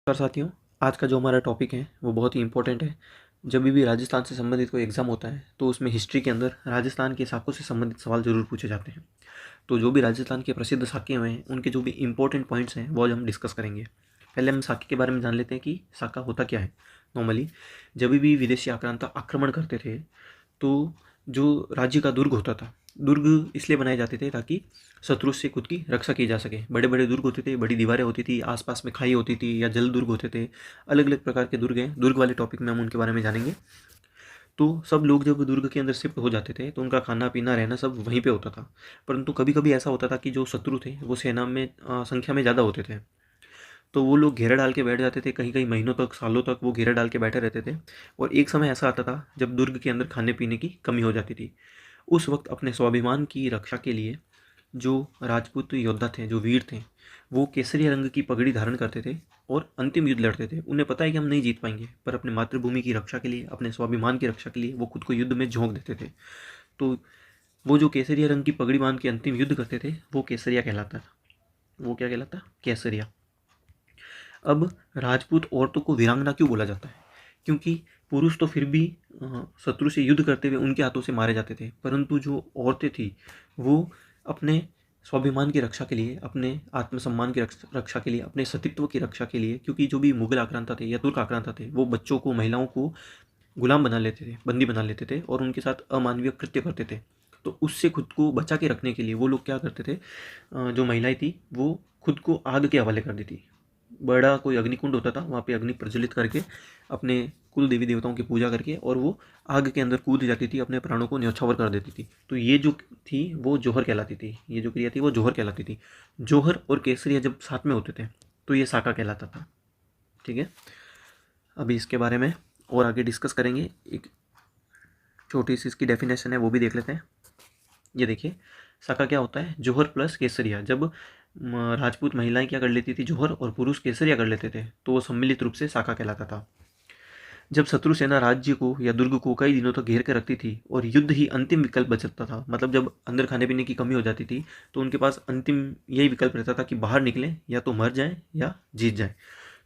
नमस्कार साथियों, आज का जो हमारा टॉपिक है वो बहुत ही इम्पोर्टेंट है। जब भी राजस्थान से संबंधित कोई एग्ज़ाम होता है तो उसमें हिस्ट्री के अंदर राजस्थान के साकों से संबंधित सवाल ज़रूर पूछे जाते हैं। तो जो भी राजस्थान के प्रसिद्ध साके हुए हैं उनके जो भी इम्पोर्टेंट पॉइंट्स हैं वो आज हम डिस्कस करेंगे। पहले हम साके के बारे में जान लेते हैं कि साका होता क्या है। नॉर्मली जब भी विदेशी आक्रांता आक्रमण करते थे तो जो राज्य का दुर्ग होता था, दुर्ग इसलिए बनाए जाते थे ताकि शत्रु से खुद की रक्षा की जा सके। बड़े बड़े दुर्ग होते थे, बड़ी दीवारें होती थी, आसपास में खाई होती थी या जल दुर्ग होते थे। अलग अलग प्रकार के दुर्ग हैं, दुर्ग वाले टॉपिक में हम उनके बारे में जानेंगे। तो सब लोग जब दुर्ग के अंदर शिफ्ट हो जाते थे तो उनका खाना पीना रहना सब वहीं पे होता था। परंतु कभी कभी ऐसा होता था कि जो शत्रु थे वो सेना में संख्या में ज़्यादा होते थे, तो वो लोग घेरा डाल के बैठ जाते थे। कहीं कहीं महीनों तक, सालों तक वो घेरा डाल के बैठे रहते थे। और एक समय ऐसा आता था जब दुर्ग के अंदर खाने पीने की कमी हो जाती थी। उस वक्त अपने स्वाभिमान की रक्षा के लिए जो राजपूत योद्धा थे, जो वीर थे, वो केसरिया रंग की पगड़ी धारण करते थे और अंतिम युद्ध लड़ते थे। उन्हें पता है कि हम नहीं जीत पाएंगे, पर अपने मातृभूमि की रक्षा के लिए, अपने स्वाभिमान की रक्षा के लिए वो खुद को युद्ध में झोंक देते थे। तो वो जो केसरिया रंग की पगड़ी बांध के अंतिम युद्ध करते थे वो केसरिया कहलाता था। वो क्या कहलाता? केसरिया। अब राजपूत औरतों को वीरांगना क्यों बोला जाता है? क्योंकि पुरुष तो फिर भी शत्रु से युद्ध करते हुए उनके हाथों से मारे जाते थे, परंतु जो औरतें थी वो अपने स्वाभिमान की रक्षा के लिए, अपने आत्मसम्मान की रक्षा के लिए, अपने सतीत्व की रक्षा के लिए, क्योंकि जो भी मुगल आक्रांता थे या तुर्क आक्रांता थे वो बच्चों को, महिलाओं को गुलाम बना लेते थे, बंदी बना लेते थे और उनके साथ अमानवीय कृत्य करते थे। तो उससे खुद को बचा के रखने के लिए वो लोग क्या करते थे, जो महिलाएं थी वो खुद को आग के हवाले कर देती। बड़ा कोई अग्निकुंड होता था, वहाँ पे अग्नि प्रज्वलित करके अपने कुल देवी देवताओं की पूजा करके और वो आग के अंदर कूद जाती थी, अपने प्राणों को न्यौछावर कर देती थी। तो ये जो थी वो जौहर कहलाती थी। ये जो क्रिया थी वो जौहर कहलाती थी। जौहर और केसरिया जब साथ में होते थे तो ये साका कहलाता था। ठीक है, अभी इसके बारे में और आगे डिस्कस करेंगे। एक छोटी सी इसकी डेफिनेशन है वो भी देख लेते हैं। ये देखिए, साका क्या होता है? जौहर प्लस केसरिया। जब राजपूत महिलाएं क्या कर लेती थी, जौहर, और पुरुष केसरिया कर लेते थे तो वो सम्मिलित रूप से साका कहलाता था। जब शत्रु सेना राज्य को या दुर्ग को कई दिनों तक घेर कर रखती थी और युद्ध ही अंतिम विकल्प बचता था, मतलब जब अंदर खाने पीने की कमी हो जाती थी तो उनके पास अंतिम यही विकल्प रहता था कि बाहर निकलें, या तो मर जाएं या जीत जाएं,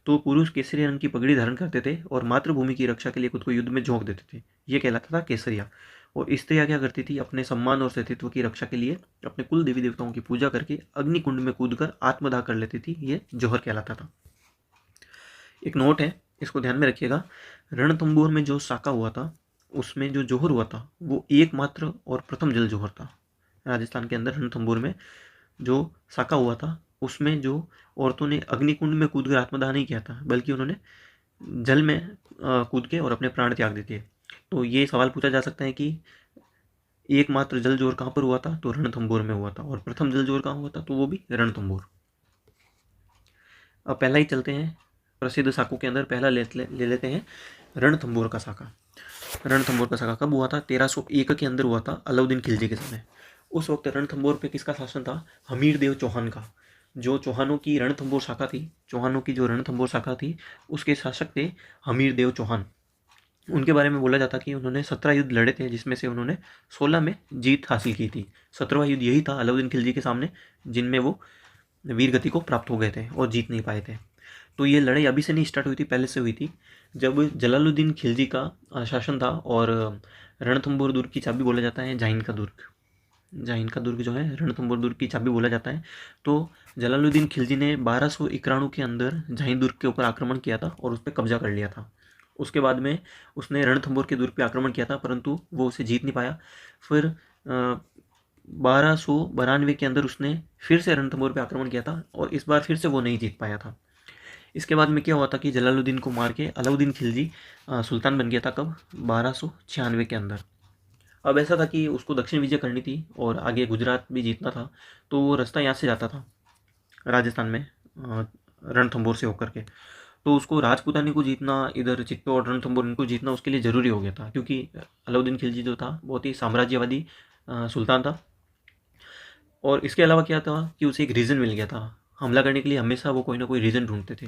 तो पुरुष केसरिया रंग की पगड़ी धारण करते थे और मातृभूमि की रक्षा के लिए खुद को युद्ध में झोंक देते थे। ये कहलाता था केसरिया। और स्त्रियां क्या करती थी? अपने सम्मान और सतीत्व की रक्षा के लिए अपने कुल देवी देवताओं की पूजा करके अग्निकुंड में कूदकर आत्मदाह कर लेती थी। ये जौहर कहलाता था। एक नोट है, इसको ध्यान में रखिएगा। रणथंबोर में जो साका हुआ था उसमें जो जौहर हुआ था वो एकमात्र और प्रथम जल जौहर था। राजस्थान के अंदर रणथंबोर में जो साका हुआ था उसमें जो औरतों ने अग्निकुंड में कूद कर आत्मदाह नहीं किया था, बल्कि उन्होंने जल में कूद के और अपने प्राण त्याग दिए। तो ये सवाल पूछा जा सकता है कि एकमात्र जल जोर कहाँ पर हुआ था? तो रणथंबोर में हुआ था। और प्रथम जल जोर कहाँ हुआ था? तो वो भी रणथंबोर। अब पहला ही चलते हैं, प्रसिद्ध साकों के अंदर पहला ले लेते हैं रणथंबोर का साका। रणथंबोर का साका कब हुआ था? 1301 के अंदर हुआ था, अलाउद्दीन खिलजी के समय। उस वक्त रणथंबोर पे किसका शासन था? हमीर देव चौहान का। जो चौहानों की रणथंबोर शाखा थी, चौहानों की जो रणथंबोर शाखा थी उसके शासक थे हमीर देव चौहान। उनके बारे में बोला जाता कि उन्होंने 17 युद्ध लड़े थे, जिसमें से उन्होंने 16 में जीत हासिल की थी। 17वां युद्ध यही था अलाउद्दीन खिलजी के सामने, जिनमें वो वीर गति को प्राप्त हो गए थे और जीत नहीं पाए थे। तो ये लड़ाई अभी से नहीं स्टार्ट हुई थी, पहले से हुई थी। जब जलालुद्दीन खिलजी का शासन था और रणथंबोर दुर्ग की चाबी बोला जाता है जाहिन का दुर्ग। जाहिन का दुर्ग जो है रणथंबोर दुर्ग की चाबी बोला जाता है। तो जलालुद्दीन खिलजी ने 1291 के अंदर जाहिन दुर्ग के ऊपर आक्रमण किया था और उस पर कब्जा कर लिया था। उसके बाद में उसने रणथंबोर के दुर्ग पे आक्रमण किया था, परंतु वो उसे जीत नहीं पाया। फिर 1292 के अंदर उसने फिर से रणथंबोर पे आक्रमण किया था और इस बार फिर से वो नहीं जीत पाया था। इसके बाद में क्या हुआ था कि जलालुद्दीन को मार के अलाउद्दीन खिलजी सुल्तान बन गया था। कब? 1296 के अंदर। अब ऐसा था कि उसको दक्षिण विजय करनी थी और आगे गुजरात भी जीतना था, तो वो रास्ता यहाँ से जाता था राजस्थान में, रणथंबोर से होकर के। तो उसको राजपूतानी को जीतना, इधर चित्तौड़, रणथंबोर इनको जीतना उसके लिए ज़रूरी हो गया था, क्योंकि अलाउद्दीन खिलजी जो था बहुत ही साम्राज्यवादी सुल्तान था। और इसके अलावा क्या था कि उसे एक रीज़न मिल गया था हमला करने के लिए। हमेशा वो कोई ना कोई रीज़न ढूंढते थे।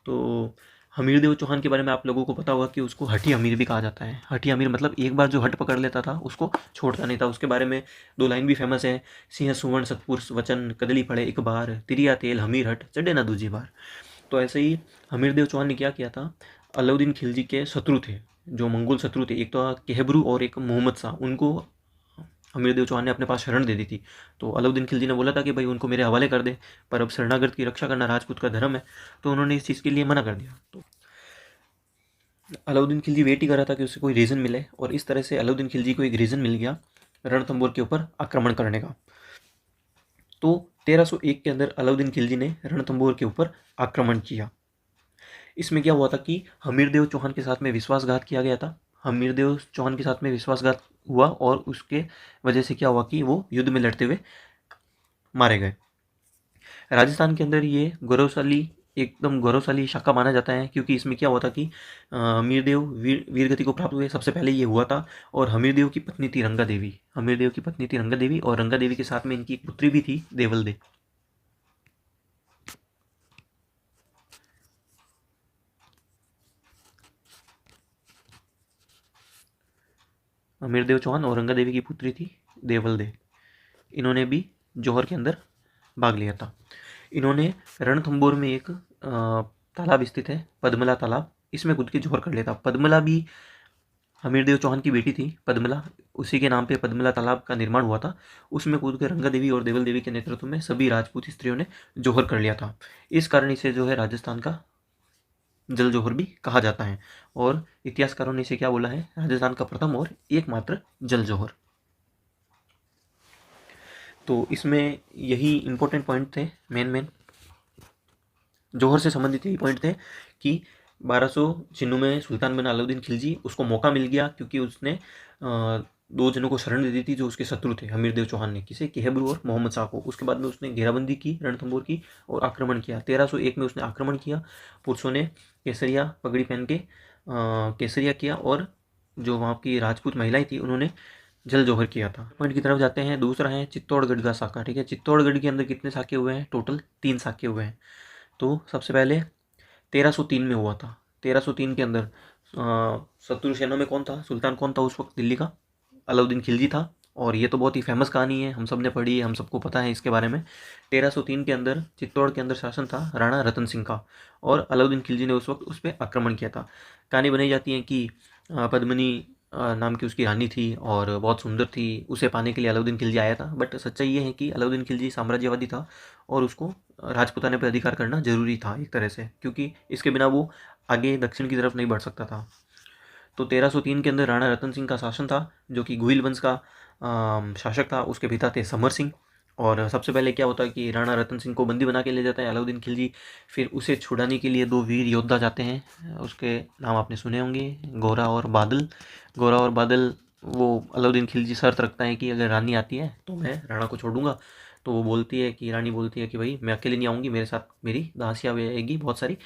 तो हमीर देव चौहान के बारे में आप लोगों को पता होगा कि उसको हठी अमीर भी कहा जाता है। हठी अमीर मतलब एक बार जो हट पकड़ लेता था उसको छोड़ता नहीं था। उसके बारे में दो लाइन भी फेमस है, सिंह सुवर्ण सतपुरुष वचन कदली पड़े एक बार, तिरिया तेल हमीर हट चढ़े ना दूजी बार। तो ऐसे ही हमीरदेव चौहान ने क्या किया था, अलाउद्दीन खिलजी के शत्रु थे, जो मंगोल शत्रु थे, एक तो केहबरू और एक मोहम्मद शाह, उनको हमीरदेव चौहान ने अपने पास शरण दे दी थी। तो अलाउद्दीन खिलजी ने बोला था कि भाई उनको मेरे हवाले कर दे, पर अब शरणागत की रक्षा करना राजपूत का धर्म है, तो उन्होंने इस चीज़ के लिए मना कर दिया। तो अलाउद्दीन खिलजी वेट ही कर रहा था कि उसे कोई रीज़न मिले, और इस तरह से अलाउद्दीन खिलजी को एक रीज़न मिल गया रणथंबोर के ऊपर आक्रमण करने का। तो 1301 के अंदर अलाउद्दीन खिलजी ने रणथंबोर के ऊपर आक्रमण किया। इसमें क्या हुआ था कि हमीरदेव चौहान के साथ में विश्वासघात किया गया था। हमीरदेव चौहान के साथ में विश्वासघात हुआ, और उसके वजह से क्या हुआ कि वो युद्ध में लड़ते हुए मारे गए। राजस्थान के अंदर ये गौरवशाली, एकदम गौरवशाली शाखा माना जाता है, क्योंकि इसमें क्या हुआ था कि हमीरदेव वीरगति को प्राप्त हुए, सबसे पहले ये हुआ था। और हमीरदेव की पत्नी थी रंगा देवी, हमीरदेव की पत्नी थी रंगा देवी, और रंगा देवी के साथ में इनकी एक पुत्री भी थी, देवल। हमीरदेव चौहान और रंगा देवी की पुत्री थी देवल। इन्होंने भी जौहर के अंदर भाग लिया था। इन्होंने रणथंबोर में एक तालाब स्थित है, पद्मला तालाब, इसमें कूद के जौहर कर लिया था। पद्मला भी हमीरदेव चौहान की बेटी थी, पद्मला, उसी के नाम पे पद्मला तालाब का निर्माण हुआ था। उसमें कूद के रंगा देवी और देवल देवी के नेतृत्व में सभी राजपूत स्त्रियों ने जौहर कर लिया था। इस कारण इसे जो है राजस्थान का जल जौहर भी कहा जाता है, और इतिहासकारों ने इसे क्या बोला है, राजस्थान का प्रथम और एकमात्र जल जौहर। तो इसमें यही इंपॉर्टेंट पॉइंट थे, मेन जौहर से संबंधित यही पॉइंट थे कि 1296 में सुल्तान बना अलाउद्दीन खिलजी, उसको मौका मिल गया क्योंकि उसने दो जनों को शरण दे दी थी जो उसके शत्रु थे। हमीरदेव चौहान ने, किसे, केहबरू और मोहम्मद शाह को। उसके बाद में उसने घेराबंदी की रणथंबोर की और आक्रमण किया। 1301 में उसने आक्रमण किया, पुरुषों ने केसरिया पगड़ी पहन के केसरिया किया, और जो वहाँ की राजपूत महिलाएं थी उन्होंने जल जौहर किया था। पॉइंट की तरफ जाते हैं। दूसरा है चित्तौड़गढ़ का साका। ठीक है, चित्तौड़गढ़ के अंदर कितने साके हुए हैं, टोटल 3 साके हुए हैं। तो सबसे पहले 1303 में हुआ था। 1303 के अंदर शत्रु सेना में कौन था, सुल्तान कौन था उस वक्त दिल्ली का, अलाउद्दीन खिलजी था। और ये तो बहुत ही फेमस कहानी है, हम सब ने पढ़ी है, हम सबको पता है इसके बारे में। 1303 के अंदर चित्तौड़ के अंदर शासन था राणा रतन सिंह का, और अलाउद्दीन खिलजी ने उस वक्त उस पर आक्रमण किया था। कहानी बनाई जाती है कि पद्मिनी नाम की उसकी रानी थी और बहुत सुंदर थी, उसे पाने के लिए अलाउद्दीन खिलजी आया था। बट सच्चाई ये है कि अलाउद्दीन खिलजी साम्राज्यवादी था, और उसको राजपुताने पर अधिकार करना जरूरी था एक तरह से, क्योंकि इसके बिना वो आगे दक्षिण की तरफ नहीं बढ़ सकता था। तो 1303 के अंदर राणा रतन सिंह का शासन था, जो कि गुहिल वंश का शासक था। उसके पिता थे समर सिंह। और सबसे पहले क्या होता है कि राणा रतन सिंह को बंदी बना के ले जाता है अलाउद्दीन खिलजी। फिर उसे छुड़ाने के लिए 2 वीर योद्धा जाते हैं, उसके नाम आपने सुने होंगे, गोरा और बादल। गोरा और बादल, वो अलाउद्दीन खिलजी शर्त रखता है कि अगर रानी आती है तो मैं राणा को छोड़ दूंगा। तो वो बोलती है कि, रानी बोलती है कि भाई मैं अकेले नहीं आऊँगी, मेरे साथ मेरी दासियाँ भी आएगी बहुत सारी।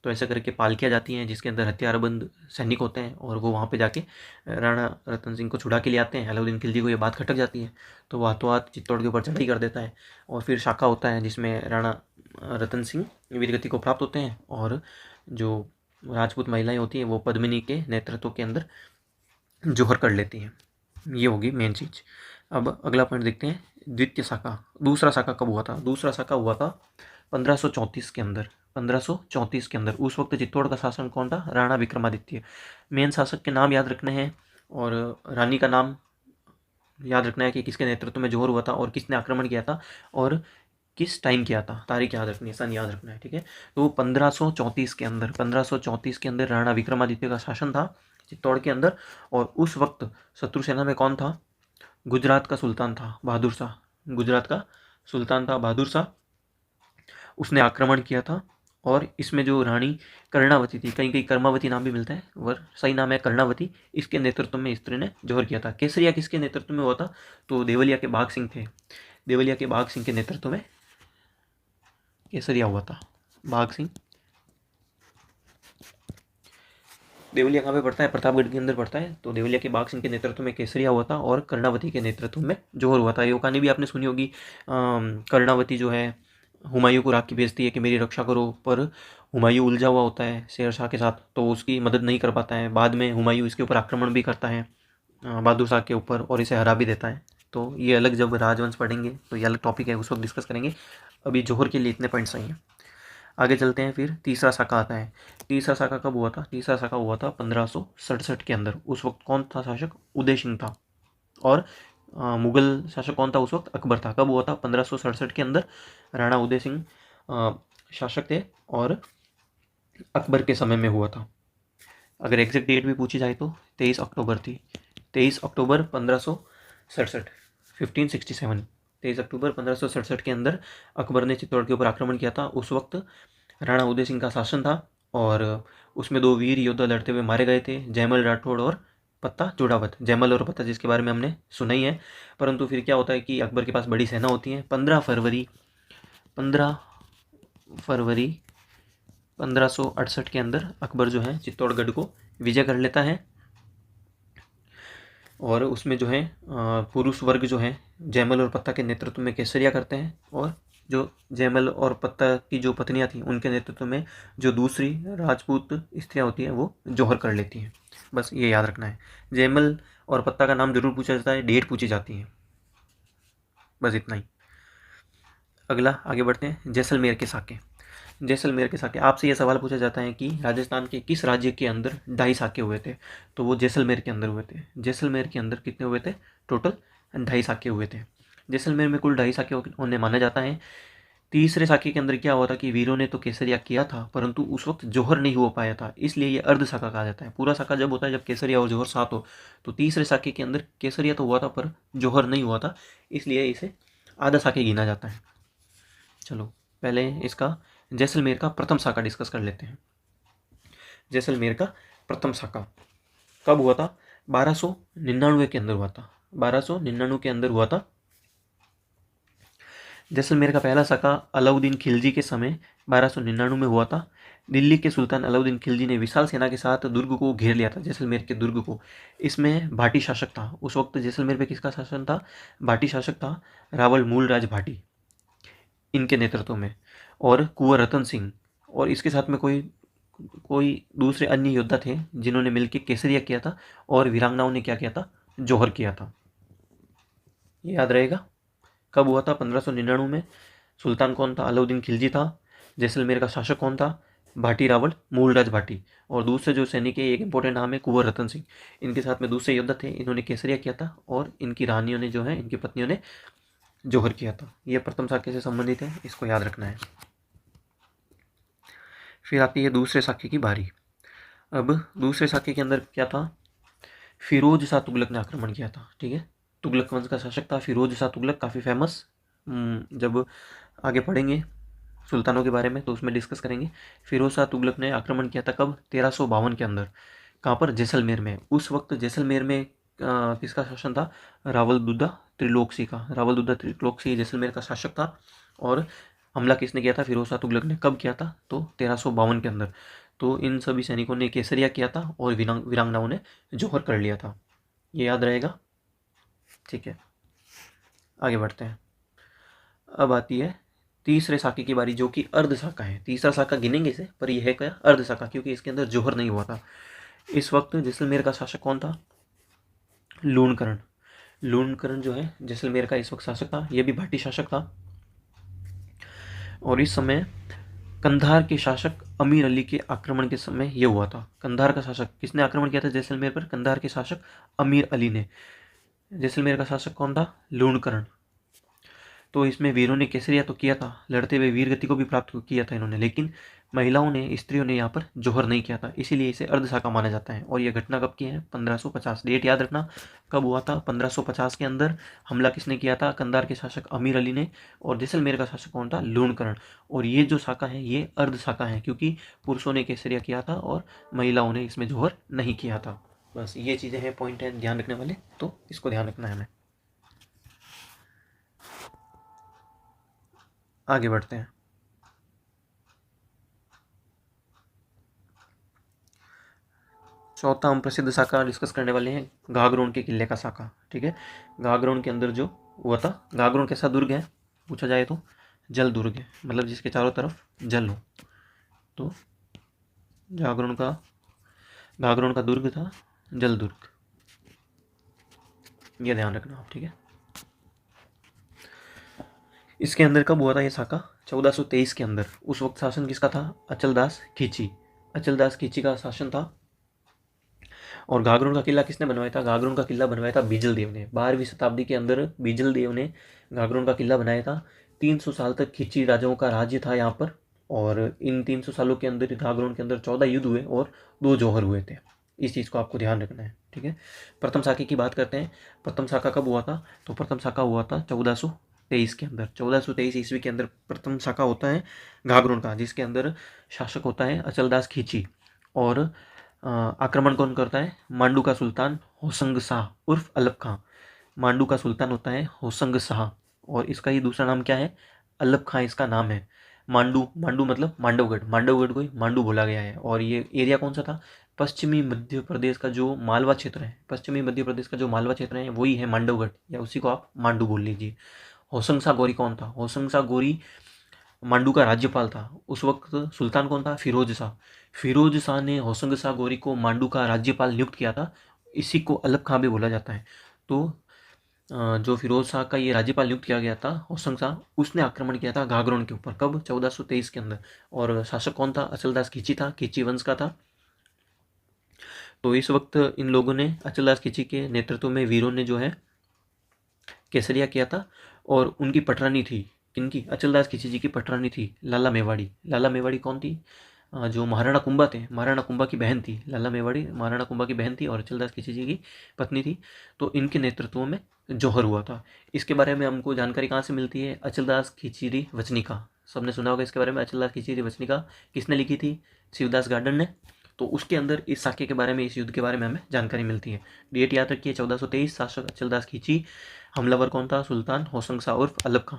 तो ऐसा करके पालकियाँ जाती हैं जिसके अंदर हथियारबंद सैनिक होते हैं, और वो वहाँ पे जाके राणा रतन सिंह को छुड़ा के ले आते हैं। अलाउद्दीन खिलजी को ये बात खटक जाती है, तो वो हाथों हाथ चित्तौड़ के ऊपर चढ़ाई कर देता है। और फिर शाखा होता है जिसमें राणा रतन सिंह वीरगति को प्राप्त होते हैं, और जो राजपूत महिलाएं होती हैं वो पद्मिनी के नेतृत्व के अंदर जौहर कर लेती हैं। ये होगी मेन चीज़। अब अगला पॉइंट देखते हैं, द्वितीय शाखा। दूसरा शाखा कब हुआ था, दूसरा शाखा हुआ था 1534 के अंदर। 1534 के अंदर उस वक्त चित्तौड़ का शासन कौन था, राणा विक्रमादित्य। मेन शासक के नाम याद रखने हैं, और रानी का नाम याद रखना है कि किसके नेतृत्व में जौहर हुआ था और किसने आक्रमण किया था और किस टाइम किया था, तारीख याद रखनी है, सन याद रखना है। ठीक है, तो 1534 के अंदर, 1534 के अंदर राणा विक्रमादित्य का शासन था चित्तौड़ के अंदर। और उस वक्त शत्रु सेना में कौन था, गुजरात का सुल्तान था बहादुर शाह। गुजरात का सुल्तान था बहादुर शाह, उसने आक्रमण किया था। और इसमें जो रानी कर्णावती थी, कहीं कहीं कर्मावती नाम भी मिलता है, वर सही नाम है कर्णावती, इसके नेतृत्व में स्त्री ने जौहर किया था। केसरिया किसके नेतृत्व में हुआ था, तो देवलिया के बाघ सिंह थे। देवलिया के बाघ सिंह के नेतृत्व में केसरिया हुआ था। बाघ सिंह, देवलिया कहाँ पे पड़ता है, प्रतापगढ़ के अंदर पड़ता है। तो देवलिया के बाघ सिंह के नेतृत्व में केसरिया हुआ था, और कर्णावती के नेतृत्व में जौहर हुआ था। ये कहानी भी आपने सुनी होगी। कर्णावती जो है हुमायूं को राखी भेजती है कि मेरी रक्षा करो, पर हुमायूं उलझा हुआ होता है शेर शाह के साथ, तो उसकी मदद नहीं कर पाता है। बाद में हुमायूं इसके ऊपर आक्रमण भी करता है बहादुर शाह के ऊपर, और इसे हरा भी देता है। तो ये अलग, जब राजवंश पढ़ेंगे तो ये अलग टॉपिक है, उस वक्त डिस्कस करेंगे। अभी जौहर के लिए इतने पॉइंट्स सही हैं। आगे चलते हैं, फिर तीसरा साका आता है। तीसरा साका कब हुआ था? तीसरा साका हुआ था 1567 के अंदर। उस वक्त कौन था शासक? उदय सिंह था। और मुगल शासक कौन था उस वक्त? अकबर था। कब हुआ था? 1567 के अंदर राणा उदय सिंह शासक थे और अकबर के समय में हुआ था। अगर एग्जैक्ट डेट भी पूछी जाए तो 23 अक्टूबर थी। 23 अक्टूबर 1567, 1567, 23 अक्टूबर 1567 के अंदर अकबर ने चित्तौड़ के ऊपर आक्रमण किया था। उस वक्त राणा उदय सिंह का शासन था और उसमें 2 वीर योद्धा लड़ते हुए मारे गए थे, जयमल राठौड़ और पत्ता जोड़ावत। जयमल और पत्ता जिसके बारे में हमने सुना ही है। परंतु फिर क्या होता है कि अकबर के पास बड़ी सेना होती है। 15 फरवरी 1568 के अंदर अकबर जो है चित्तौड़गढ़ को विजय कर लेता है और उसमें जो है पुरुष वर्ग जो है जयमल और पत्ता के नेतृत्व में केसरिया करते हैं और जो जयमल और पत्ता की जो पत्नियां थी उनके नेतृत्व में जो दूसरी राजपूत स्त्रियां होती हैं वो जौहर कर लेती हैं। बस ये याद रखना है। जयमल और पत्ता का नाम जरूर पूछा जाता है, डेट पूछी जाती है, बस इतना ही। अगला आगे बढ़ते हैं, जैसलमेर के साके। जैसलमेर के साके, आपसे यह सवाल पूछा जाता है कि राजस्थान के किस राज्य के अंदर 2.5 साके हुए थे? तो वो जैसलमेर के अंदर हुए थे। जैसलमेर के अंदर कितने हुए थे? टोटल 2.5 साके हुए थे। जैसलमेर में कुल 2.5 साके होने माना जाता है। तीसरे साके के अंदर क्या हुआ था कि वीरों ने तो केसरिया किया था परंतु उस वक्त जौहर नहीं हो पाया था, इसलिए ये अर्ध साका कहा जाता है। पूरा साका जब होता है जब केसरिया और जौहर साथ हो। तो तीसरे साके के अंदर केसरिया तो हुआ था पर जौहर नहीं हुआ था, इसलिए इसे आधा साके गिना जाता है। चलो पहले इसका जैसलमेर का प्रथम साका डिस्कस कर लेते हैं। जैसलमेर का प्रथम साका कब हुआ था? 1299 के अंदर हुआ था। 1299 के अंदर हुआ था। जैसलमेर का पहला साका अलाउद्दीन खिलजी के समय 1299 में हुआ था। दिल्ली के सुल्तान अलाउद्दीन खिलजी ने विशाल सेना के साथ दुर्ग को घेर लिया था, जैसलमेर के दुर्ग को। इसमें भाटी शासक था उस वक्त। जैसलमेर पे किसका शासन था? भाटी शासक था, रावल मूलराज भाटी, इनके नेतृत्व में, और कुंवर रतन सिंह, और इसके साथ में कोई दूसरे अन्य योद्धा थे जिन्होंने मिलकर केसरिया किया था और वीरांगनाओं ने क्या किया था? जौहर किया था। ये याद रहेगा। कब हुआ था? 1599 में। सुल्तान कौन था? अलाउद्दीन खिलजी था। जैसलमेर का शासक कौन था? भाटी रावल मूलराज भाटी। और दूसरे जो सैनिक है, एक इंपॉर्टेंट नाम है कुंवर रतन सिंह, इनके साथ में दूसरे योद्धा थे, इन्होंने केसरिया किया था और इनकी रानियों ने जो है, इनकी पत्नियों ने जौहर किया था। यह प्रथम साके से संबंधित है, इसको याद रखना है। फिर आती है दूसरे साके की बारी। अब दूसरे साके के अंदर क्या था? फिरोज शाह तुगलक ने आक्रमण किया था। ठीक है, तुगलक वंश का शासक था फिरोज शाह तुगलक, काफ़ी फेमस। जब आगे पढ़ेंगे सुल्तानों के बारे में तो उसमें डिस्कस करेंगे। फिरोज शाह तुगलक ने आक्रमण किया था कब? 1352 के अंदर। कहाँ पर? जैसलमेर में। उस वक्त जैसलमेर में किसका शासन था? रावलदुद्दा त्रिलोकसी का। रावलदुद्दा त्रिलोकसी जैसलमेर का शासक था। और हमला किसने किया था? फिरोज शाह तुगलक ने। कब किया था? तो 1352 के अंदर। तो इन सभी सैनिकों ने केसरिया किया था और वीरांगनाओं ने जौहर कर लिया था। ये याद रहेगा। ठीक है, आगे बढ़ते हैं। अब आती है तीसरे साके की बारी, जो कि अर्ध साका है। तीसरा साका गिनेंगे इसे, पर यह है क्या? अर्ध साका, क्योंकि इसके अंदर जौहर नहीं हुआ था। इस वक्त जैसलमेर का शासक कौन था? लूणकरण। लूणकरण जो है जैसलमेर का इस वक्त शासक था, यह भी भाटी शासक था। और इस समय कंधार के शासक अमीर अली के आक्रमण के समय यह हुआ था। कंधार का शासक किसने आक्रमण किया था जैसलमेर पर? कंधार के शासक अमीर अली ने। जैसलमेर का शासक कौन था? लूणकरण। तो इसमें वीरों ने केसरिया तो किया था, लड़ते हुए वीर गति को भी प्राप्त किया था इन्होंने, लेकिन महिलाओं ने, स्त्रियों ने यहाँ पर जौहर नहीं किया था, इसीलिए इसे अर्धसाका माना जाता है। और यह घटना कब की है? 1550। डेट याद रखना कब हुआ था? 1550 के अंदर। हमला किसने किया था? कंधार के शासक अमीर अली ने। और जैसलमेर का शासक कौन था? लूणकरण। और ये जो साका है ये अर्ध साका है, क्योंकि पुरुषों ने केसरिया किया था और महिलाओं ने इसमें जौहर नहीं किया था। बस ये चीज़ें हैं, पॉइंट हैं ध्यान रखने वाले, तो इसको ध्यान रखना है हमें। आगे बढ़ते हैं। चौथा हम प्रसिद्ध साका डिस्कस करने वाले हैं, घाघरोन के किले का साका। ठीक है, घाघरोन के अंदर जो हुआ था। घाघरोन कैसा दुर्ग है पूछा जाए तो? जल दुर्ग है, मतलब जिसके चारों तरफ जल हो। तो घाघरोन का दुर्ग था जल दुर्ग, ये ध्यान रखना आप। ठीक है, इसके अंदर कब हुआ था ये साका? 1423 के अंदर उस वक्त शासन किसका था? अचलदास खींची। अचलदास खींची का शासन था। और घाघरों का किला किसने बनवाया था? घाघरों का किला बनवाया था बीजल देव ने। 12वीं शताब्दी के अंदर बीजल देव ने घाघरों का किला बनाया था। 300 साल तक खींची राजाओं का राज्य था यहाँ पर। और इन 300 सालों के अंदर घाघरों के अंदर 14 युद्ध हुए और 2 जौहर हुए थे। इस चीज़ को आपको ध्यान रखना है, ठीक है। प्रथम साके की बात करते हैं। प्रथम साका कब हुआ था? तो प्रथम साका हुआ था 1423 के अंदर। 1423 ईस्वी के अंदर प्रथम साका होता है घाघरों का, जिसके अंदर शासक होता है अचलदास खींची। और आक्रमण कौन करता है? मांडू का सुल्तान होसंग शाह उर्फ अलप खां। मांडू का सुल्तान होता है होसंग शाह, और इसका ही दूसरा नाम क्या है? अलप खां इसका नाम है। मांडू, मांडू मतलब मांडवगढ़, मांडवगढ़ को ही मांडू बोला गया है। और ये एरिया कौन सा था? पश्चिमी मध्य प्रदेश का जो मालवा क्षेत्र है, पश्चिमी मध्य प्रदेश का जो मालवा क्षेत्र है वही है मांडवगढ़, या उसी को आप मांडू बोल लीजिए। होसंग शाह गोरी कौन था? होसंग शाह गोरी मांडू का राज्यपाल था। उस वक्त सुल्तान कौन था? फिरोज शाह। फिरोज शाह ने होसंग शाह गोरी को मांडू का राज्यपाल नियुक्त किया था। इसी को अलप खां भी बोला जाता है। तो जो फिरोज शाह का ये राज्यपाल नियुक्त किया गया था होसंग शाह, उसने आक्रमण किया था घाघरों के ऊपर। कब? 1423 के अंदर। और शासक कौन था? अचलदास खींची था, खींची वंश का था। तो इस वक्त इन लोगों ने, अचलदास खींची के नेतृत्व में वीरों ने जो है केसरिया किया था। और उनकी पटरानी थी, किनकी? अचलदास खींची जी की पटरानी थी लाला मेवाड़ी। लाला मेवाड़ी कौन थी? जो महाराणा कुंभा थे, महाराणा कुंभा की बहन थी लाला मेवाड़ी, महाराणा कुंभा की बहन थी और अचलदास खींची जी की पत्नी थी। तो इनके नेतृत्व में जौहर हुआ था। इसके बारे में हमको जानकारी कहाँ से मिलती है? अचलदास खींची वचनिका, सबने सुना होगा इसके बारे में। अचलदास खींची वचनिका किसने लिखी थी? शिवदास गार्डन ने। तो उसके अंदर इस साके के बारे में, इस युद्ध के बारे में हमें जानकारी मिलती है। डेट याद रखिए 1423, शासक अचलदास खींची, हमलावर कौन था? सुल्तान होसंग शाह उर्फ अलप खां।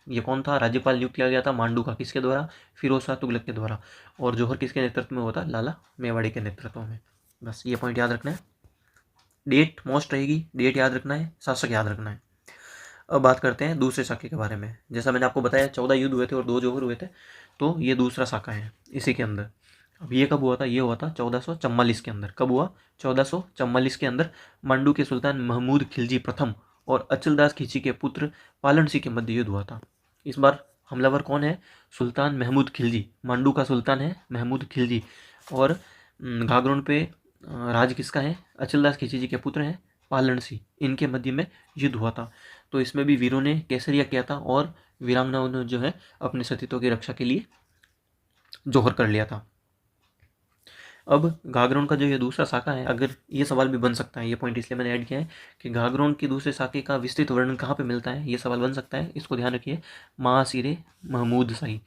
ये कौन था? राज्यपाल नियुक्त किया गया था मांडू का, किसके द्वारा? फिरोज शाह तुगलक के द्वारा। और जौहर किसके नेतृत्व में होता? लाला मेवाड़ी के नेतृत्व में। बस ये पॉइंट याद रखना है। डेट मोस्ट रहेगी, डेट याद रखना है, शासक याद रखना है। अब बात करते हैं दूसरे साके के बारे में। जैसा मैंने आपको बताया 14 युद्ध हुए थे और 2 जौहर हुए थे, तो ये दूसरा साका है इसी के अंदर। अब ये कब हुआ था? ये हुआ था 1444 के अंदर। कब हुआ? 1444 के अंदर मांडू के सुल्तान महमूद खिलजी प्रथम और अचलदास खींची के पुत्र पालन सिंह के मध्य युद्ध हुआ था। इस बार हमलावर कौन है? सुल्तान महमूद खिलजी। मांडू का सुल्तान है महमूद खिलजी। और घाघरों पे राज किसका है? अचलदास खींची जी के पुत्र हैं पालन सिंह। इनके मध्य में युद्ध हुआ था। तो इसमें भी वीरों ने केसरिया किया था और वीरांगनाओं ने जो है अपने सतीत्व की रक्षा के लिए जौहर कर लिया था। अब घाघरों का जो ये दूसरा साका है, अगर ये सवाल भी बन सकता है, ये पॉइंट इसलिए मैंने ऐड किया है कि घाघरों के दूसरे साके का विस्तृत वर्णन कहाँ पे मिलता है, ये सवाल बन सकता है। इसको ध्यान रखिए। महासिरे महमूद शाही,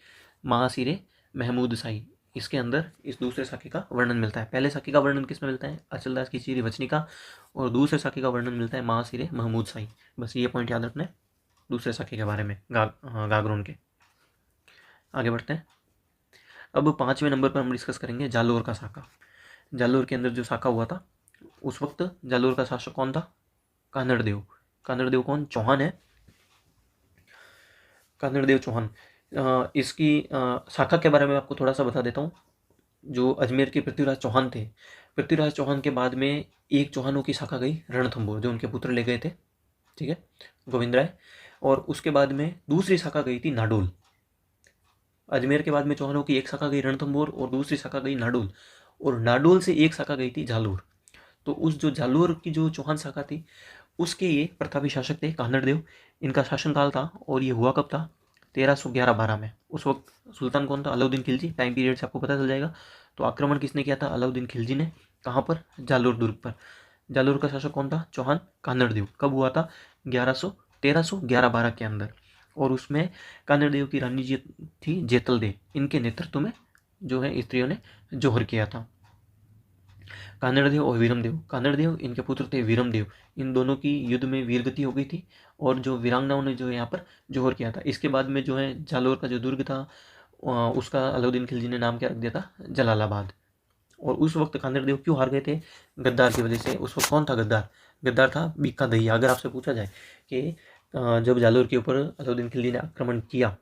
महासिरे महमूद शाही, इसके अंदर इस दूसरे साके का वर्णन मिलता है। पहले साके का वर्णन किसमें मिलता है? अचलदास की चीरी वचनिका। और दूसरे साके का वर्णन मिलता है महासिरे महमूद शाही। बस ये पॉइंट याद रखना है दूसरे साके के बारे में, घाघरों के। आगे बढ़ते हैं। अब 5वें नंबर पर हम डिस्कस करेंगे जालोर का साका। जालोर के अंदर जो साका हुआ था, उस वक्त जालोर का शासक कौन था? कानड़देव। कानड़देव कौन? चौहान है, कानड़देव चौहान। इसकी शाखा के बारे में आपको थोड़ा सा बता देता हूँ। जो अजमेर के पृथ्वीराज चौहान थे, पृथ्वीराज चौहान के बाद में एक चौहानों की शाखा गई रणथंभौर, जो उनके पुत्र ले गए थे, ठीक है, गोविंद राय। और उसके बाद में दूसरी शाखा गई थी नाडोल। अजमेर के बाद में चौहानों की एक शाखा गई रणथंभौर और दूसरी शाखा गई नाडोल। और नाडोल से एक शाखा गई थी जालोर। तो उस जो जालोर की जो चौहान शाखा थी, उसके ये प्रतापी शासक थे कानड़देव। इनका शासनकाल था और ये हुआ कब था? 1311-12 में। उस वक्त सुल्तान कौन था? अलाउद्दीन खिलजी। टाइम पीरियड से आपको पता चल जाएगा। तो आक्रमण किसने किया था? अलाउद्दीन खिलजी ने। कहाँ पर? जालोर दुर्ग पर। जालोर का शासक कौन था? चौहान कानड़देव। कब हुआ था? 1311-12 के अंदर। और उसमें कानड़देव की रानी जी थी जेतल दे। इनके नेतृत्व में जो है स्त्रियों ने जौहर किया था। कानड़देव और वीरमदेव, कानड़देव इनके पुत्र थे वीरमदेव। इन दोनों की युद्ध में वीरगति हो गई थी और जो वीरांगनाओं ने जो यहाँ पर जौहर किया था। इसके बाद में जो है जालोर का जो दुर्ग था, उसका अलाउद्दीन खिलजी ने नाम क्या रख दिया था? जलालाबाद। और उस वक्त कानड़देव क्यों हार गए थे? गद्दार की वजह से। उस वक्त कौन था गद्दार? गद्दार था बीका दहिया। अगर आपसे पूछा जाए कि जब जालोर के ऊपर अलाउद्दीन खिलजी ने आक्रमण किया,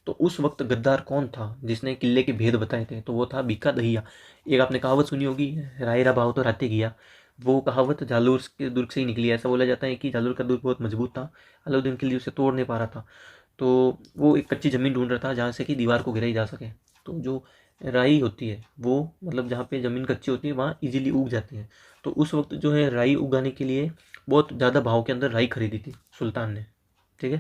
तो उस वक्त गद्दार कौन था जिसने किले के भेद बताए थे? तो वो था बीका दहिया। एक आपने कहावत सुनी होगी, रायरा भाव तो राते गया। वो कहावत जालोर के दुर्ग से ही निकली है। ऐसा बोला जाता है कि जालोर का दुर्ग बहुत मजबूत था, अलाउद्दीन खिलजी उसे तोड़ नहीं पा रहा था। तो वो एक कच्ची ज़मीन ढूंढ रहा था जहाँ से कि दीवार को गिराई जा सके। तो जो राई होती है वो मतलब जहाँ पे ज़मीन कच्ची होती है वहाँ इजीली उग जाती है। तो उस वक्त जो है राई उगाने के लिए बहुत ज़्यादा भाव के अंदर राई खरीदी थी सुल्तान ने, ठीक है।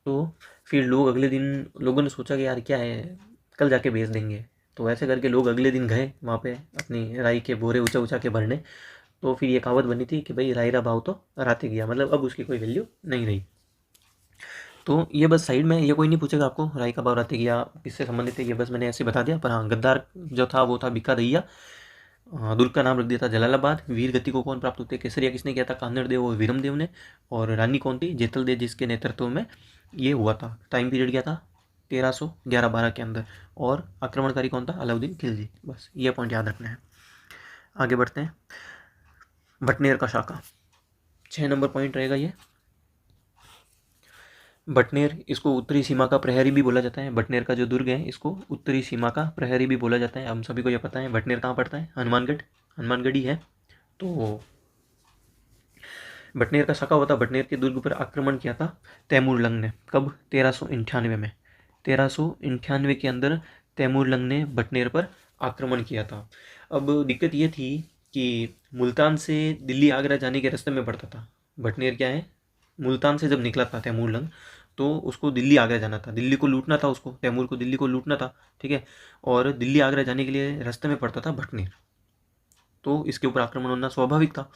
तो फिर लोग अगले दिन लोगों ने सोचा कि यार क्या है, कल जाके बेच देंगे। तो ऐसे करके लोग अगले दिन गए वहाँ पे अपनी राई के बोरे ऊँचा ऊँचा के भरने। तो फिर ये कहावत बनी थी कि भाई राई रा भाव तो राते गया, मतलब अब उसकी कोई वैल्यू नहीं रही। तो ये बस साइड में, ये कोई नहीं पूछेगा आपको राई का भाव राते गया किससे संबंधित है, ये बस मैंने ऐसे बता दिया। पर हाँ, गद्दार जो था वो था भिक्का दैया। दुर्ग का नाम रख दिया था जलालाबाद। वीर गति को कौन प्राप्त होते, केसरिया किसने किया था, कान्हड़ देव और वीरम देव ने। और रानी कौन थी, जेतल देव, जिसके नेतृत्व में ये हुआ था। टाइम पीरियड क्या था, 1311-12 के अंदर। और आक्रमणकारी कौन था, अलाउद्दीन खिलजी। बस ये पॉइंट याद रखना है। आगे बढ़ते हैं। भटनेर का शाखा 6 नंबर पॉइंट रहेगा ये। भटनेर, इसको उत्तरी सीमा का प्रहरी भी बोला जाता है। भटनेर का जो दुर्ग है इसको उत्तरी सीमा का प्रहरी भी बोला जाता है। हम सभी को ये पता है भटनेर कहाँ पड़ता है, हनुमानगढ़, हनुमानगढ़ ही है। तो भटनेर का शाखा हुआ था। भटनेर के दुर्ग पर आक्रमण किया था तैमूरलंग ने। कब, 1398 में। 1398 के अंदर तैमूरलंग ने भटनेर पर आक्रमण किया था। अब दिक्कत ये थी कि मुल्तान से दिल्ली आगरा जाने के रास्ते में पड़ता था भटनेर। क्या है, मुल्तान से जब निकला था तैमूरलंग तो उसको दिल्ली आगरा जाना था, दिल्ली को लूटना था उसको, तैमूर को दिल्ली को लूटना था, ठीक है। और दिल्ली आगरा जाने के लिए रास्ते में पड़ता था भटनेर। तो इसके ऊपर आक्रमण होना स्वाभाविक था।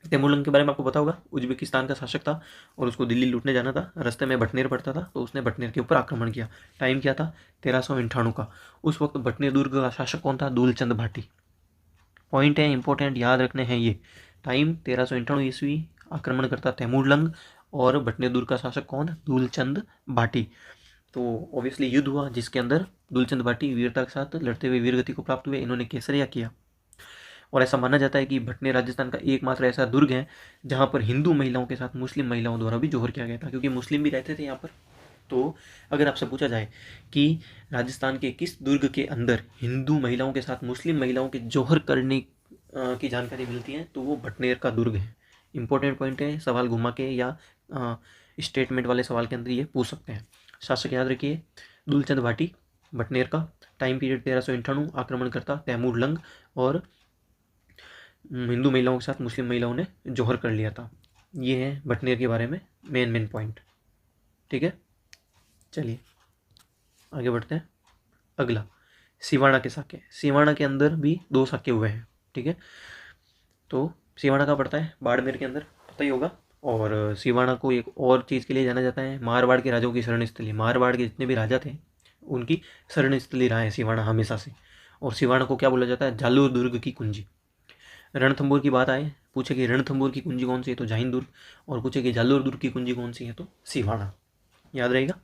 तैमूरलंग के बारे में आपको पता होगा, उज्बेकिस्तान का शासक था और उसको दिल्ली लूटने जाना था, रास्ते में भटनेर पड़ता था, तो उसने भटनेर के ऊपर आक्रमण किया। टाइम क्या था, 1398 का। उस वक्त भटनेर दुर्ग का शासक कौन था, दूलचंद भाटी। पॉइंट है इंपॉर्टेंट, याद रखने हैं ये। टाइम 1398 ईस्वी, आक्रमण करता तैमूरलंग और भटनेर दुर्ग का शासक कौन, दूलचंद भाटी। तो ऑब्वियसली युद्ध हुआ जिसके अंदर दूलचंद भाटी वीरता के साथ लड़ते हुए वीरगति को प्राप्त हुए। इन्होंने केसरिया किया। और ऐसा माना जाता है कि भटनेर राजस्थान का एकमात्र ऐसा दुर्ग है जहाँ पर हिंदू महिलाओं के साथ मुस्लिम महिलाओं द्वारा भी जोहर किया गया था, क्योंकि मुस्लिम भी रहते थे यहाँ पर। तो अगर आपसे पूछा जाए कि राजस्थान के किस दुर्ग के अंदर हिंदू महिलाओं के साथ मुस्लिम महिलाओं के जोहर करने की जानकारी मिलती है, तो वो भटनेर का दुर्ग है। इंपॉर्टेंट पॉइंट है, सवाल घुमा के या स्टेटमेंट वाले सवाल के अंदर ये पूछ सकते हैं। शासक याद रखिए, दूलचंद भाटी, भटनेर का। टाइम पीरियड 1398, आक्रमणकर्ता तैमूरलंग और हिंदू महिलाओं के साथ मुस्लिम महिलाओं ने जोहर कर लिया था। ये है भटनेर के बारे में मेन पॉइंट, ठीक है। चलिए आगे बढ़ते हैं। अगला, सिवाना के साके। सिवाना के अंदर भी 2 साके हुए हैं, ठीक है। तो सिवाना का पड़ता है बाड़मेर के अंदर, पता ही होगा। और सिवाना को एक और चीज़ के लिए जाना जाता है, मारवाड़ के राजाओं की शरण स्थली। मारवाड़ के जितने भी राजा थे उनकी शरण स्थली रहा है सिवाना हमेशा से। और सिवाना को क्या बोला जाता है, जालूर दुर्ग की कुंजी। रणथंबोर की बात आए, पूछे कि रणथंबोर की कुंजी कौन सी है, तो जाहिन दुर्ग। और पूछे कि जालोर दुर्ग की कुंजी कौन सी है, तो सिवाना। याद रहेगा।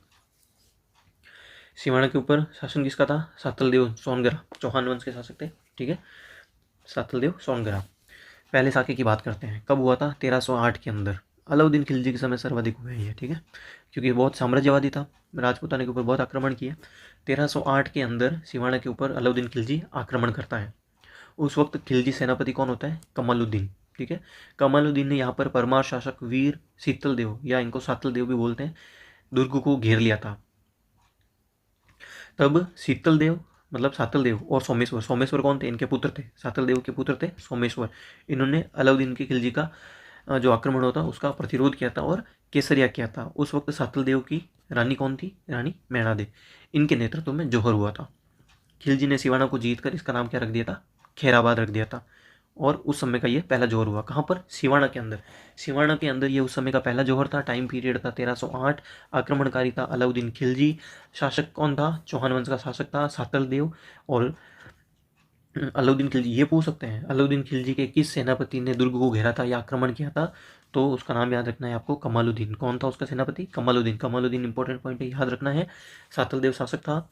सिवाना के ऊपर शासन किसका था, सातलदेव सोनगरा, चौहान वंश के शासक थे, ठीक है। सातलदेव सोनगरा। पहले साके की बात करते हैं, कब हुआ था, 1308 के अंदर। अलाउद्दीन खिलजी के समय सर्वाधिक हुए हैं ये, ठीक है, क्योंकि बहुत साम्राज्यवादी था, राजपूताने के ऊपर बहुत आक्रमण किए। 1308 के अंदर सिवाना के ऊपर अलाउद्दीन खिलजी आक्रमण करता है। उस वक्त खिलजी सेनापति कौन होता है, कमालुद्दीन, ठीक है। कमालुद्दीन ने यहाँ पर परमार शासक वीर शीतल देव, या इनको सातल देव भी बोलते हैं, दुर्ग को घेर लिया था। तब शीतल देव मतलब सातल देव और सोमेश्वर, सोमेश्वर कौन थे, इनके पुत्र थे, सातल देव के पुत्र थे सोमेश्वर। इन्होंने अलाउद्दीन के खिलजी का जो आक्रमण होता उसका प्रतिरोध किया था और केसरिया किया था। उस वक्त सातल देव की रानी कौन थी, रानी मैणादे। इनके नेतृत्व में जोहर हुआ था। खिलजी ने सिवाना को जीतकर इसका नाम क्या रख दिया था, खैराबाद रख दिया था। और उस समय का ये पहला जोहर हुआ, कहाँ पर, सिवाना के अंदर। सिवाना के अंदर ये उस समय का पहला जोहर था। टाइम पीरियड था 1308। आक्रमणकारी था अलाउद्दीन खिलजी। शासक कौन था, चौहान वंश का शासक था सातल देव। और अलाउद्दीन खिलजी, ये पूछ सकते हैं अलाउद्दीन खिलजी के किस सेनापति ने दुर्ग को घेरा था या आक्रमण किया था, तो उसका नाम याद रखना है आपको, कमालुद्दीन। कौन था उसका सेनापति, कमालुद्दीन। कमालुद्दीन इंपॉर्टेंट पॉइंट है, याद रखना है। सातल देव शासक था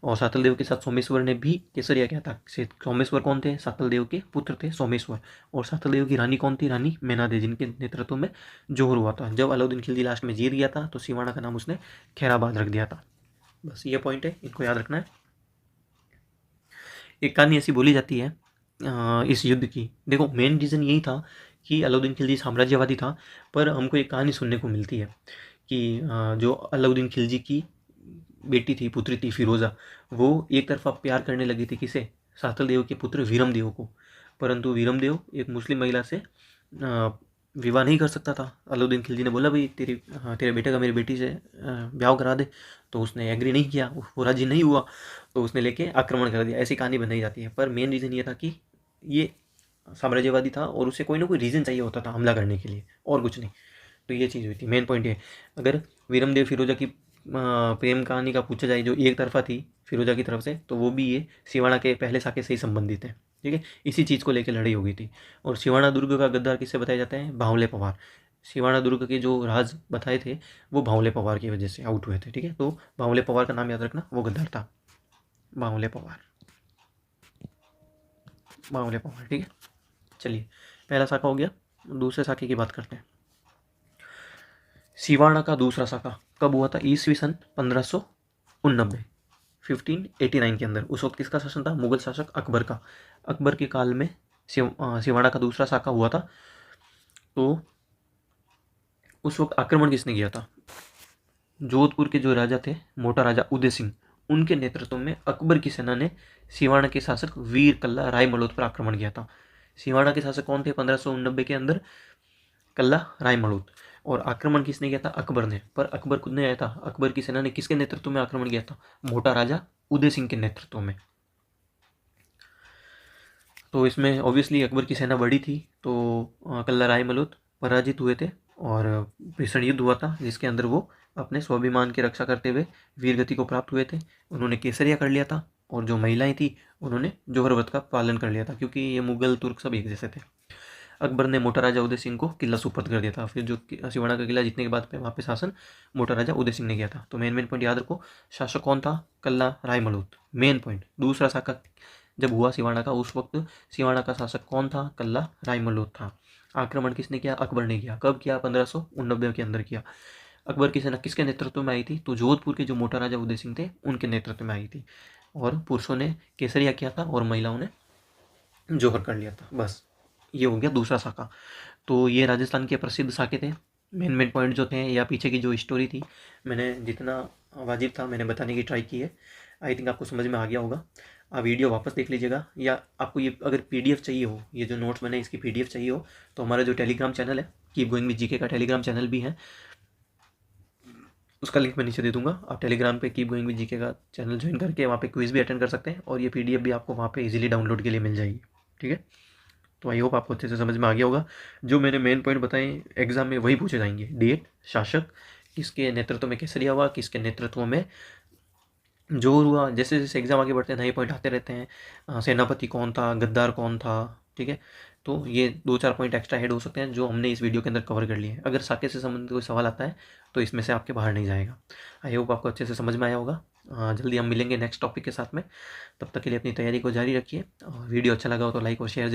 और सातल देव के साथ सोमेश्वर ने भी केसरिया किया था। सोमेश्वर कौन थे, सातल देव के पुत्र थे सोमेश्वर। और सातल देव की रानी कौन थी, रानी मैनादे, जिनके नेतृत्व में जोहर हुआ था। जब अलाउद्दीन खिलजी लास्ट में जीत गया था तो सिवाना का नाम उसने खैराबाद रख दिया था। बस ये पॉइंट है, इनको याद रखना है। एक कहानी ऐसी बोली जाती है इस युद्ध की। देखो मेन रीज़न यही था कि अलाउद्दीन खिलजी साम्राज्यवादी था, पर हमको एक कहानी सुनने को मिलती है कि जो अलाउद्दीन खिलजी की बेटी थी, पुत्री थी फिरोज़ा, वो एक तरफा प्यार करने लगी थी किसे? सातलदेव के पुत्र वीरमदेव को। परंतु वीरमदेव एक मुस्लिम महिला से विवाह नहीं कर सकता था। अलाउद्दीन खिलजी ने बोला भाई तेरे बेटे का मेरी बेटी से ब्याह करा दे, तो उसने एग्री नहीं किया, वो राजी नहीं हुआ, तो उसने लेके आक्रमण कर दिया। ऐसी कहानी बनाई जाती है, पर मेन रीज़न ये था कि ये साम्राज्यवादी था और उसे कोई ना कोई रीज़न चाहिए होता था हमला करने के लिए, और कुछ नहीं। तो ये चीज़ हुई थी, मेन पॉइंट ये। अगर वीरमदेव फिरोजा की प्रेम कहानी का पूछा जाए जो एक तरफा थी फिरोजा की तरफ से, तो वो भी ये सिवाड़ा के पहले साके से ही संबंधित है। ठीक है, इसी चीज़ को लेकर लड़ाई हो गई थी। और सिवाड़ा दुर्ग का गद्दार किससे बताया जाता है? भांवले पवार। सिवाड़ा दुर्ग के जो राज बताए थे वो भांवले पवार की वजह से आउट हुए थे। ठीक है, तो भांवले पवार का नाम याद रखना, वो गद्दार था, भांवले पवार, भांवले पवार। ठीक है, चलिए पहला साका हो गया। दूसरे साके की बात करते हैं। सिवाड़ा का दूसरा साका कब हुआ था? ईस्वी सन 1589, 1589 के अंदर। उस वक्त किसका शासन था? मुगल शासक अकबर का। अकबर के काल में सिवाड़ा का दूसरा साका हुआ था। तो उस वक्त आक्रमण किसने किया था? जोधपुर के जो राजा थे, मोटा राजा उदय सिंह, उनके नेतृत्व में अकबर की सेना ने सिवाड़ा के शासक वीर कल्ला राय मलोद पर आक्रमण किया था। सिवाड़ा के शासक कौन थे 1589 के अंदर? कल्ला राय मलोद। और आक्रमण किसने किया था? अकबर ने। पर अकबर खुद नहीं आया था, अकबर की सेना ने किसके नेतृत्व में आक्रमण किया था? मोटा राजा उदय सिंह के नेतृत्व में। तो इसमें ऑब्वियसली अकबर की सेना बड़ी थी, तो कल्ला राय मलोद पराजित हुए थे और भीषण युद्ध हुआ था, जिसके अंदर वो अपने स्वाभिमान की रक्षा करते हुए वीरगति को प्राप्त हुए थे। उन्होंने केसरिया कर लिया था, और जो महिलाएं थी उन्होंने जौहर व्रत का पालन कर लिया था, क्योंकि ये मुगल तुर्क सब एक जैसे थे। अकबर ने मोटा राजा उदय सिंह को किला सुपुर्द कर दिया था। फिर जो सिवाड़ा का किला जीतने के बाद वहाँ पे शासन मोटा राजा उदय सिंह ने किया था। तो मेन पॉइंट याद रखो, शासक कौन था? कल्ला राय मलोद। मेन पॉइंट, दूसरा साका जब हुआ सिवाड़ा का, उस वक्त सिवाड़ा का शासक कौन था? कल्ला राय मलोद था। आक्रमण किसने किया? अकबर ने किया। कब किया? 1589 के अंदर किया। अकबर की सेना किसके नेतृत्व में आई थी? तो जोधपुर के जो मोटा राजा उदय सिंह थे उनके नेतृत्व में आई थी। और पुरुषों ने केसरिया किया था और महिलाओं ने जौहर कर लिया था। बस ये हो गया दूसरा साका। तो ये राजस्थान के प्रसिद्ध साके थे। मेन पॉइंट जो थे या पीछे की जो स्टोरी थी, मैंने जितना वाजिब था मैंने बताने की ट्राई की है। आई थिंक आपको समझ में आ गया होगा। आप वीडियो वापस देख लीजिएगा, या आपको ये अगर पीडीएफ चाहिए हो, ये जो नोट्स मैंने इसकी पीडीएफ चाहिए हो, तो हमारा जो टेलीग्राम चैनल है, कीप गोइंग विद जीके का टेलीग्राम चैनल भी है, उसका लिंक मैं नीचे दे दूंगा। आप टेलीग्राम पे कीप गोइंग विद जीके का चैनल ज्वाइन करके वहाँ पे क्विज भी अटेंड कर सकते हैं, और ये पीडीएफ भी आपको वहाँ पे इजीली डाउनलोड के लिए मिल जाएगी। ठीक है, तो आई होप आपको अच्छे से समझ में आ गया होगा। जो मैंने मेन पॉइंट बताए एग्जाम में वही पूछे जाएंगे। डेट, शासक, किसके नेतृत्व में केसरिया हुआ, किसके नेतृत्व में जोर हुआ। जैसे जैसे एग्जाम आगे बढ़ते हैं नए पॉइंट आते रहते हैं। सेनापति कौन था, गद्दार कौन था। ठीक है, तो ये 2-4 पॉइंट एक्स्ट्रा ऐड हो सकते हैं जो हमने इस वीडियो के अंदर कवर कर लिए हैं। अगर साके से संबंधित कोई सवाल आता है तो इसमें से आपके बाहर नहीं जाएगा। आई होप आपको अच्छे से समझ में आया होगा। जल्दी हम मिलेंगे नेक्स्ट टॉपिक के साथ में। तब तक के लिए अपनी तैयारी को जारी रखिए, और वीडियो अच्छा लगा हो तो लाइक और शेयर जरूर